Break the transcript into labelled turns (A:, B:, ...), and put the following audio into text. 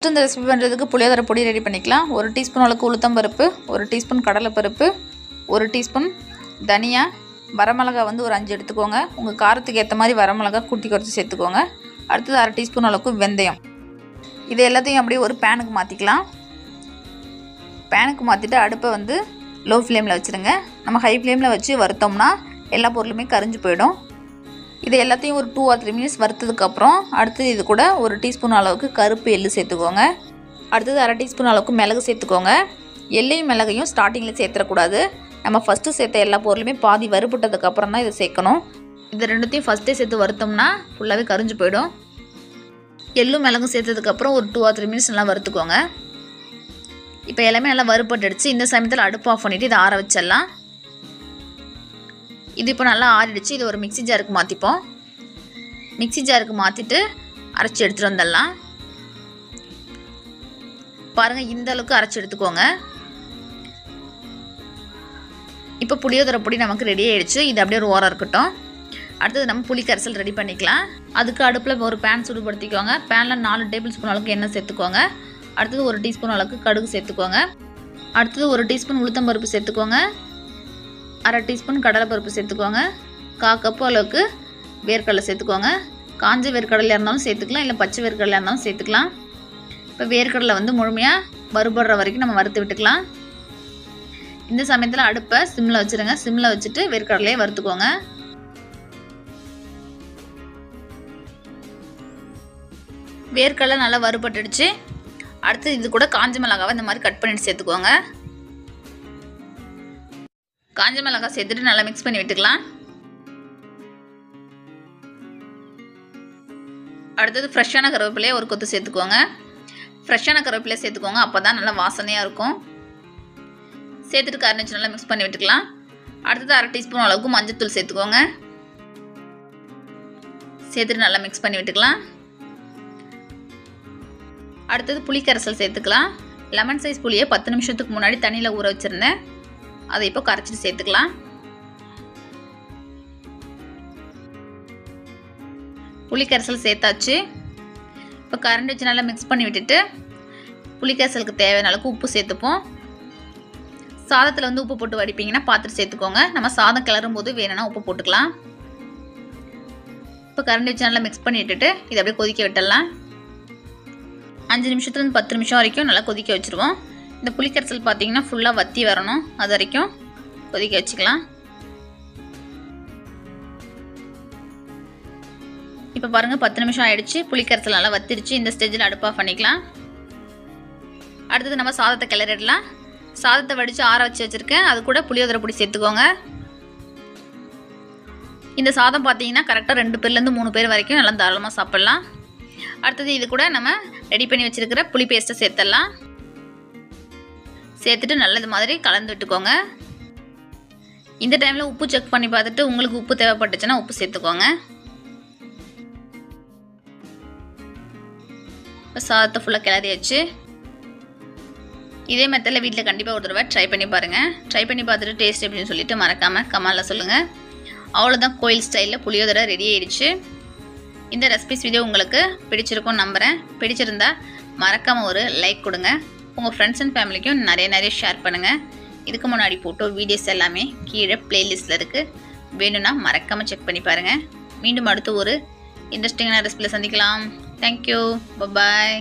A: இந்த ரெசிபி பண்ணுறதுக்கு புளியோதரை பொடி ரெடி பண்ணிக்கலாம். 1 டீஸ்பூன் அளவுக்கு உளுத்தம் பருப்பு, 1 டீஸ்பூன் கடலைப்பருப்பு, 1 டீஸ்பூன் தனியா, வரமிளகா வந்து ஒரு 5 எடுத்துக்கோங்க. உங்கள் காரத்துக்கு ஏற்ற மாதிரி வரமிளகா கூட்டி குறைச்சி சேர்த்துக்கோங்க. அடுத்தது 1/2 டீஸ்பூன் அளவுக்கு வெந்தயம். இது எல்லாத்தையும் அப்படியே ஒரு பேனுக்கு மாற்றிக்கலாம். பேனுக்கு மாற்றிட்டு அடுப்பை வந்து லோ ஃப்ளேமில் வச்சுருங்க. நம்ம ஹை ஃப்ளேமில் வச்சு வறுத்தோம்னா எல்லா பொருளுமே கரிஞ்சு போயிடும். இது எல்லாத்தையும் ஒரு 2 or 3 மினிட்ஸ் வறுத்ததுக்கப்புறம் அடுத்தது இது கூட 1 டீஸ்பூன் அளவுக்கு கருப்பு எள்ளு சேர்த்துக்கோங்க. அடுத்தது 1/2 டீஸ்பூன் அளவுக்கு மிளகு சேர்த்துக்கோங்க. எள்ளையும் மிளகையும் ஸ்டார்டிங்கில் சேர்த்துடக்கூடாது. நம்ம ஃபஸ்ட்டு சேர்த்த எல்லா பொருளுமே பாதி வறுபட்டதுக்கப்புறம் தான் இதை சேர்க்கணும். இது ரெண்டுத்தையும் ஃபஸ்ட்டே சேர்த்து வறுத்தோம்னா ஃபுல்லாகவே கரிஞ்சு போயிடும். எள்ளும் மிளகும் சேர்த்ததுக்கப்புறம் ஒரு 2 or 3 மினிட்ஸ் நல்லா வறுத்துக்கோங்க. இப்போ எல்லாமே நல்லா வறுபட்டுடுச்சு. இந்த சமயத்தில் அடுப்பு ஆஃப் பண்ணிவிட்டு இதை ஆற வச்சிடலாம். இது இப்போ நல்லா ஆறிடுச்சு. இது ஒரு மிக்ஸி ஜாருக்கு மாற்றிப்போம். மிக்ஸி ஜாருக்கு மாற்றிட்டு அரைச்சி எடுத்துகிட்டு வந்துடலாம். பாருங்கள், இந்த அளவுக்கு அரைச்சி எடுத்துக்கோங்க. இப்போ புளியோதரை பொடி நமக்கு ரெடி ஆகிடுச்சு. இது அப்படியே ஒரு ஓரம் இருக்கட்டும். அடுத்தது நம்ம புளி கரைசல் ரெடி பண்ணிக்கலாம். அதுக்கு அடுப்பில் ஒரு பேன் சூடுபடுத்திக்கோங்க. பேனில் 4 டேபிள் ஸ்பூன் அளவுக்கு எண்ணெய் சேர்த்துக்கோங்க. அடுத்தது 1 டீஸ்பூன் அளவுக்கு கடுகு சேர்த்துக்கோங்க. அடுத்தது 1 டீஸ்பூன் உளுத்தம் பருப்பு சேர்த்துக்கோங்க. 1/2 டீஸ்பூன் கடலைப்பருப்பு சேர்த்துக்கோங்க. 1/4 கப்பு அளவுக்கு வேர்க்கடலை சேர்த்துக்கோங்க. காஞ்ச வேர்க்கடலையாக இருந்தாலும் சேர்த்துக்கலாம், இல்லை பச்சை வேர்க்கடலையாக இருந்தாலும் சேர்த்துக்கலாம். இப்போ வேர்க்கடலை வந்து முழுமையாக வறுபடுற வரைக்கும் நம்ம வறுத்து விட்டுக்கலாம். இந்த சமயத்தில் அடுப்பை சிம்மில் வச்சுருங்க. சிம்மில் வச்சுட்டு வேர்க்கடலையே வறுத்துக்கோங்க. வேர்க்கடலை நல்லா வறுபட்டுடுச்சு. அடுத்து இது கூட காஞ்ச மிளகாவை இந்த மாதிரி கட் பண்ணிட்டு சேர்த்துக்கோங்க. காஞ்ச மிளகாய் சேர்த்துட்டு நல்லா மிக்ஸ் பண்ணி விட்டுக்கலாம். அடுத்தது ஃப்ரெஷ்ஷான கருவேப்பிலையை ஒரு கொத்து சேர்த்துக்கோங்க. ஃப்ரெஷ்ஷான கருவேப்பிலையை சேர்த்துக்கோங்க, அப்போ தான் நல்லா வாசனையாக இருக்கும். சேர்த்துட்டு கரைச்சி நல்லா மிக்ஸ் பண்ணி விட்டுக்கலாம். அடுத்தது 1/2 டீஸ்பூன் அளவுக்கு மஞ்சள்தூள் சேர்த்துக்கோங்க. சேர்த்துட்டு நல்லா மிக்ஸ் பண்ணி விட்டுக்கலாம். அடுத்தது புளி கரைசல் சேர்த்துக்கலாம். லெமன் சைஸ் புளியை 10 நிமிஷத்துக்கு முன்னாடி தண்ணியில் ஊற வச்சுருந்தேன். அதை இப்போ கரைச்சிட்டு சேர்த்துக்கலாம். புளி கரைசல் சேர்த்தாச்சு. இப்போ கரண்டி வச்சு நல்லா மிக்ஸ் பண்ணி விட்டுட்டு புளி கரைசலுக்கு தேவையான அளவுக்கு உப்பு சேர்த்துப்போம். சாதத்தில் வந்து உப்பு போட்டு வடிப்பீங்கன்னா பார்த்துட்டு சேர்த்துக்கோங்க. நம்ம சாதம் கிளறும் போது வேணும்னா உப்பு போட்டுக்கலாம். இப்போ கரண்டி வச்சு நல்லா மிக்ஸ் பண்ணி விட்டுட்டு இதை அப்படியே கொதிக்க விட்டுடலாம். 5 நிமிஷத்துலேருந்து 10 நிமிஷம் வரைக்கும் நல்லா கொதிக்க வச்சுருவோம். இந்த புளிக்கரைசல் பார்த்தீங்கன்னா ஃபுல்லாக வற்றி வரணும். அது வரைக்கும் கொதிக்க வச்சுக்கலாம். இப்போ பாருங்கள், 10 நிமிஷம் ஆகிடுச்சு. புளிக்கரைசல் நல்லா வத்திடுச்சு. இந்த ஸ்டேஜில் அடுப்பு ஆஃப் பண்ணிக்கலாம். அடுத்தது நம்ம சாதத்தை கிளறிடலாம். சாதத்தை வடித்து ஆற வச்சு வச்சுருக்கேன். அது கூட புளியோதரை பொடி சேர்த்துக்கோங்க. இந்த சாதம் பார்த்தீங்கன்னா கரெக்டாக 2 பேர்லேருந்து 3 பேர் வரைக்கும் நல்லா தாராளமாக சாப்பிட்லாம். அடுத்தது இது கூட நம்ம ரெடி பண்ணி வச்சுருக்கிற புளி பேஸ்ட்டை சேர்த்துடலாம். சேர்த்துட்டு நல்லது மாதிரி கலந்து விட்டுக்கோங்க. இந்த டைமில் உப்பு செக் பண்ணி பார்த்துட்டு உங்களுக்கு உப்பு தேவைப்பட்டுச்சுன்னா உப்பு சேர்த்துக்கோங்க. இப்போ சாதத்தை ஃபுல்லாக கிளறியாச்சு. இதே மெத்தடில் வீட்டில் கண்டிப்பாக ஒரு தடவை ட்ரை பண்ணி பாருங்கள். ட்ரை பண்ணி பார்த்துட்டு டேஸ்ட் எப்படின்னு சொல்லிட்டு மறக்காமல் கமெண்டில் சொல்லுங்கள். அவ்வளோதான், கோயில் ஸ்டைலில் புளியோதரை ரெடி ஆயிடுச்சு. இந்த ரெசிபிஸ் வீடியோ உங்களுக்கு பிடிச்சிருக்கும்னு நம்புகிறேன். பிடிச்சிருந்தா மறக்காமல் ஒரு லைக் கொடுங்க. உங்கள் ஃப்ரெண்ட்ஸ் அண்ட் ஃபேமிலிக்கும் நிறைய ஷேர் பண்ணுங்கள். இதுக்கு முன்னாடி போட்டோ வீடியோஸ் எல்லாமே கீழே ப்ளேலிஸ்ட்டில் இருக்குது. வேணும்னா மறக்காமல் செக் பண்ணி பாருங்கள். மீண்டும் அடுத்து ஒரு இன்ட்ரெஸ்டிங்கான ரெசிபியில் சந்திக்கலாம். தேங்க்யூ, பாய்.